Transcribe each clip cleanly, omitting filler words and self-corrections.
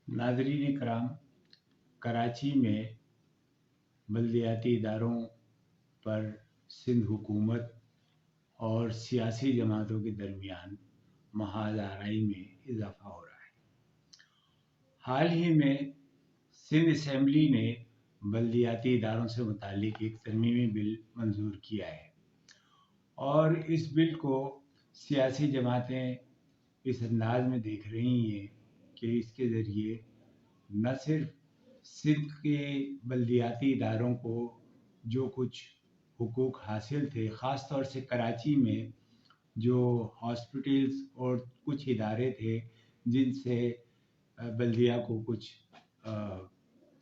नाज़रीन कराम, कराची में बल्दियाती इदारों पर सिंध हुकूमत और सियासी जमातों के दरमियान महाज आराई में इजाफा हो रहा है। हाल ही में सिंध असम्बली ने बल्दियाती इदारों से मुतालिक एक तरमीमी बिल मंजूर किया है और इस बिल को सियासी जमातें इस अंदाज में देख रही हैं कि इसके ज़रिए न सिर्फ सिंध के बल्दियाती इदारों को जो कुछ हुकूक हासिल थे, ख़ास तौर से कराची में जो हॉस्पिटल्स और कुछ इदारे थे जिनसे बल्दिया को कुछ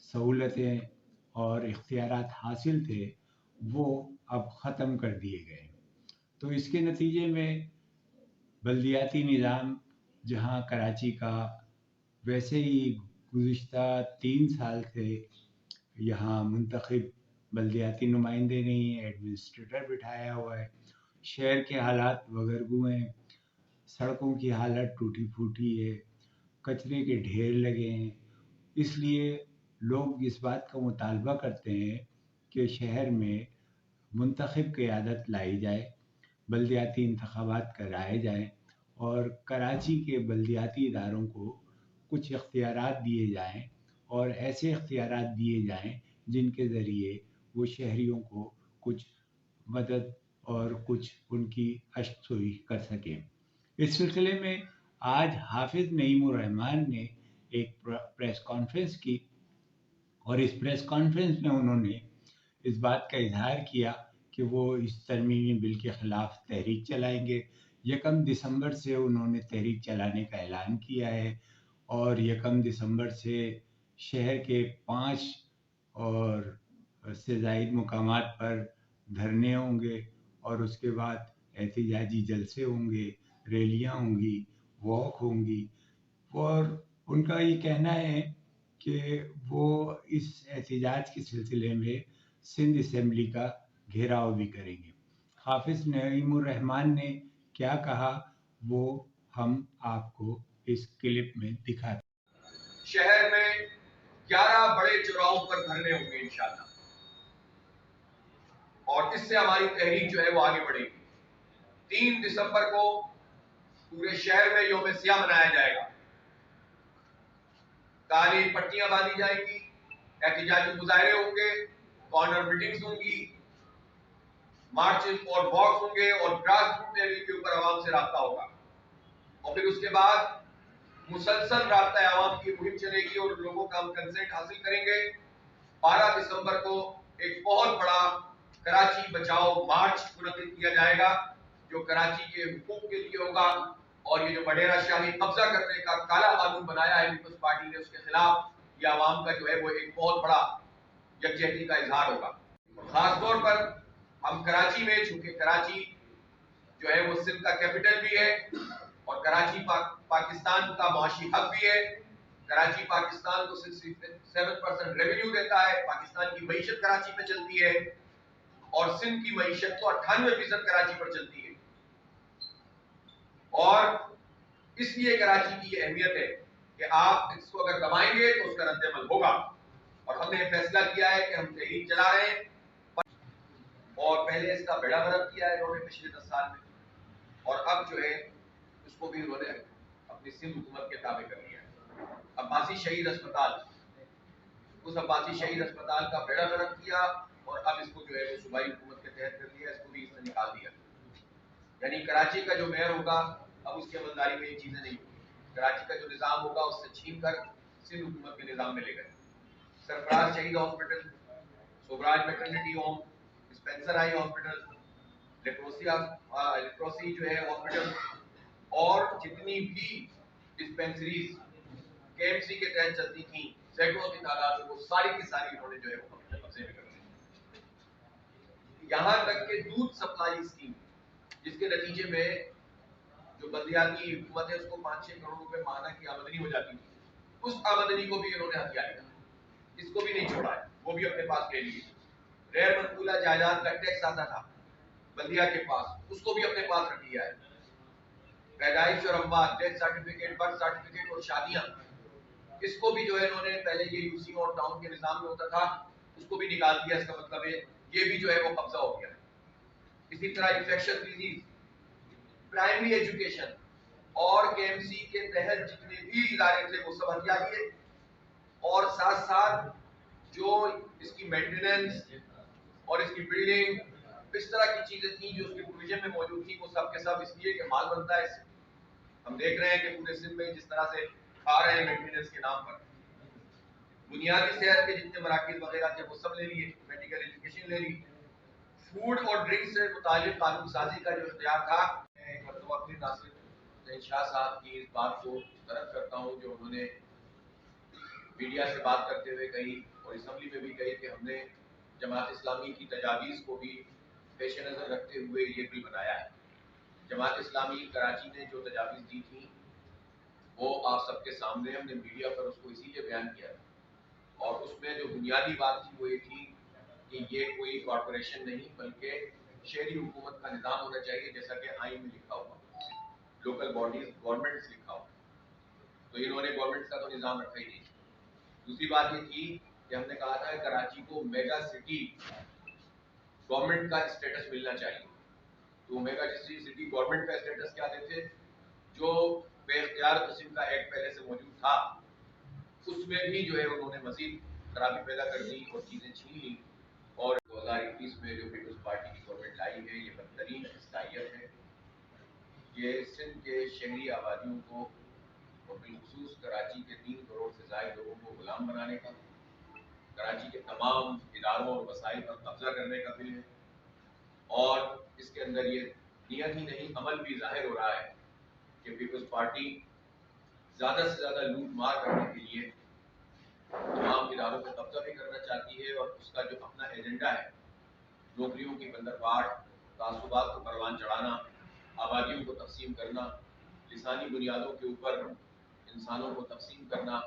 सहूलतें और इख्तियारात हासिल थे, वो अब ख़त्म कर दिए गए। तो इसके नतीजे में बल्दियाती निज़ाम, जहां कराची का वैसे ही गुज़िश्ता 3 साल से यहाँ मुंतखब बल्दियाती नुमाइंदे नहीं हैं, एडमिनिस्ट्रेटर बिठाया हुआ है, शहर के हालात वगरगू हैं, सड़कों की हालत टूटी फूटी है, कचरे के ढेर लगे हैं। इसलिए लोग इस बात का मुतालबा करते हैं कि शहर में मुंतखब क़यादत लाई जाए, बल्दियाती इंतखाबात कराए जाएँ और कराची के बल्दियाती इदारों को कुछ इख्तियारात दिए जाएँ और ऐसे इख्तियारात दिए जाएँ जिनके ज़रिए वो शहरियों को कुछ मदद और कुछ उनकी अश्तसोई कर सकें। इस सिलसिले में आज हाफिज़ नईमुर रहमान ने एक प्रेस कॉन्फ्रेंस की और इस प्रेस कॉन्फ्रेंस में उन्होंने इस बात का इजहार किया कि वो इस तरमीमी बिल के ख़िलाफ़ तहरीक चलाएंगे। 1 दिसंबर से उन्होंने तहरीक चलाने का ऐलान किया है और 1 दिसंबर से शहर के 5 और से ज़ायद मुकामात पर धरने होंगे और उसके बाद एहतिजाजी जलसे होंगे, रैलियाँ होंगी, वॉक होंगी और उनका ये कहना है कि वो इस एहतिजाज के सिलसिले में सिंध असम्बली का घेराव भी करेंगे। हाफिज़ नईमुर रहमान ने क्या कहा वो हम आपको इस क्लिप में दिखाते हैं। शहर में 11 बड़े चौराहों पर धरने होंगे इंशाअल्लाह और इससे हमारी तहरीक जो है वो आगे बढ़ेगी। 3 दिसंबर को पूरे शहर में यौम सियाह मनाया जाएगा। काली पट्टियां बांधी जाएंगी, एहतिजाजी मुजाहरे होंगे, कॉर्नर मीटिंग्स होंगी, मार्चेस और वॉक होंगे और ग्रास रूट लेवल के ऊपर आवाम से राब्ता होगा और फिर उसके बाद मुसलसल राब्ता आवाम की मुहिम चलेगी और लोगों का हम कंसेंट हासिल करेंगे। 12 दिसंबर को एक बहुत बड़ा कराची बचाओ मार्च मुनक्किद किया जाएगा जो कराची के हुकूक के लिए होगा और ये जो बडेरा शाही कब्जा करने का काला कानून बनाया है पीपल्स पार्टी ने, उसके खिलाफ ये आवाम का जो है वो एक बहुत बड़ा यकजहती का इजहार होगा। खास तौर पर हम कराची में, चूंकि कराची जो है वो सिंध का कैपिटल भी है और कराची पाकिस्तान का मुआशी हब भी है। कराची पाकिस्तान को 67% रेवेन्यू देता है, पाकिस्तान की मईशत कराची पे चलती है और सिंध की मईशत तो 98% कराची पर चलती है और इसलिए कराची की ये अहमियत है कि आप इसको अगर दबाएंगे तो उसका रद्द-ए-अमल होगा और हमने फैसला किया है कि हम तहरीक चला रहे हैं और पहले इसका बेड़ा गर्क किया है इन्होंने पिछले 10 साल में और अब जो है उसको भी उन्होंने अपनी सिंध हुकूमत के ताबे कर लिया है। अब्बासी शहीद अस्पताल, उस अब्बासी शहीद अस्पताल का बेड़ा गर्क किया और अब इसको जो है वो सूबाई हुकूमत के तहत कर लिया, इसको भी इसने निकाल दिया। यानी कराची का जो मेयर होगा अब उसकी अमलदारी में ये चीजें नहीं होगी, कराची का जो निज़ाम होगा उससे छीन कर सिंध हुकूमत के निज़ाम में ले गए। सरफराज शहीद hospital, Sobhraj maternity home, Spencer eye hospital, leprosy जो है हॉस्पिटल और जितनी भी डिस्पेंसरीज केएमसी के तहत चलती थी सैकड़ों की तादाद में, वो सारी की सारी उन्होंने जो है वो अपने कब्जे में कर ली। यहाँ तक के दूध सप्लाई स्कीम जिसके नतीजे में जो बल्दियाती हुकूमत है उसको 5-6 करोड़ रुपए माहाना की आमदनी हो जाती थी, उस आमदनी को भी इन्होंने हथिया लिया, इसको भी नहीं छोड़ा है, वो भी अपने पास ले लिए। गैर मनकूला जायदाद का टैक्स आता था, بلدیہ کے پاس، اس کو بھی اپنے پاس رکھ لیا ہے. پیدائش اور اموات، ڈیتھ سرٹیفکیٹ، برتھ سرٹیفکیٹ اور شادیاں، اس کو بھی جو ہے انہوں نے پہلے یہ یوسی اور ٹاؤن کے نظام میں ہوتا تھا، اس کو بھی نکال دیا. اس کا مطلب ہے یہ بھی جو ہے وہ قبضہ ہو گیا. اسی طرح انفیکشن ڈیزیز، پرائمری ایجوکیشن اور کے ایم سی کے تحت جتنے بھی ادارے تھے وہ سب ہٹا دیے، اور ساتھ ساتھ جو اس کی مینٹیننس اور اس کی بلڈنگ، اس طرح کی چیزیں تھیں جو اس کے پروویژن میں موجود تھیں، وہ سب کے سب اس لیے کہ مال بنتا ہے اس سے. ہم دیکھ رہے ہیں کہ پورے سندھ میں جس طرح سے کھا رہے ہیں مینٹیننس کے نام پر. بنیادی صحت کے جتنے مراکز وغیرہ تھے وہ سب لے لیے، میڈیکل ایجوکیشن لے لی. فوڈ اور ڈرنک سے متعلق قانون سازی کا جو اختیار تھا، میں ایک مرتبہ پھر ناصر حسین شاہ صاحب کی اس بات کو طرف کرتا ہوں جو انہوں نے میڈیا سے بات کرتے ہوئے کہی اور اسمبلی میں بھی کہی کہ ہم نے جماعت اسلامی کی تجاویز کو بھی پیش نظر رکھتے ہوئے یہ بل بنایا ہے. جماعت اسلامی کراچی نے جو تجاویز دی تھیں وہ آپ سب کے سامنے، ہم نے میڈیا پر اس کو اسی لیے بیان کیا تھا، اور اس میں جو بنیادی بات تھی وہ یہ تھی کہ یہ کوئی کارپوریشن نہیں بلکہ شہری حکومت کا نظام ہونا چاہیے، جیسا کہ آئین میں لکھا ہوا، لوکل باڈیز گورنمنٹس لکھا ہوا. تو انہوں نے گورنمنٹ کا تو نظام رکھا ہی نہیں. دوسری بات یہ تھی کہ ہم نے کہا تھا کہ کراچی کو میگا سٹی گورنمنٹ کا اسٹیٹس ملنا چاہیے. تو میگا سٹی گورنمنٹ کا اسٹیٹس کیا دیتے؟ جو بے اختیار قسم کا ایکٹ پہلے سے موجود تھا اس میں بھی جو ہے انہوں نے مزید خرابی پیدا کر دی اور چیزیں چھین لی. اور 2021 میں جو پیپلز پارٹی کی گورنمنٹ لائی ہے یہ بدترین اصلاحیت ہے. یہ سندھ کے شہری آبادیوں کو اور بالخصوص کراچی کے 3 کروڑ سے زائد لوگوں کو غلام بنانے کا، کراچی کے تمام اداروں اور وسائل پر قبضہ کرنے کا بل ہے. اور اس کے اندر یہ نیت ہی نہیں عمل بھی ظاہر ہو رہا ہے کہ پیپلز پارٹی زیادہ سے زیادہ لوٹ مار کرنے کے لیے تمام اداروں پر قبضہ بھی کرنا چاہتی ہے، اور اس کا جو اپنا ایجنڈا ہے نوکریوں کی بندرگاہ، تعصبات کو پروان چڑھانا، آبادیوں کو تقسیم کرنا، لسانی بنیادوں کے اوپر انسانوں کو تقسیم کرنا،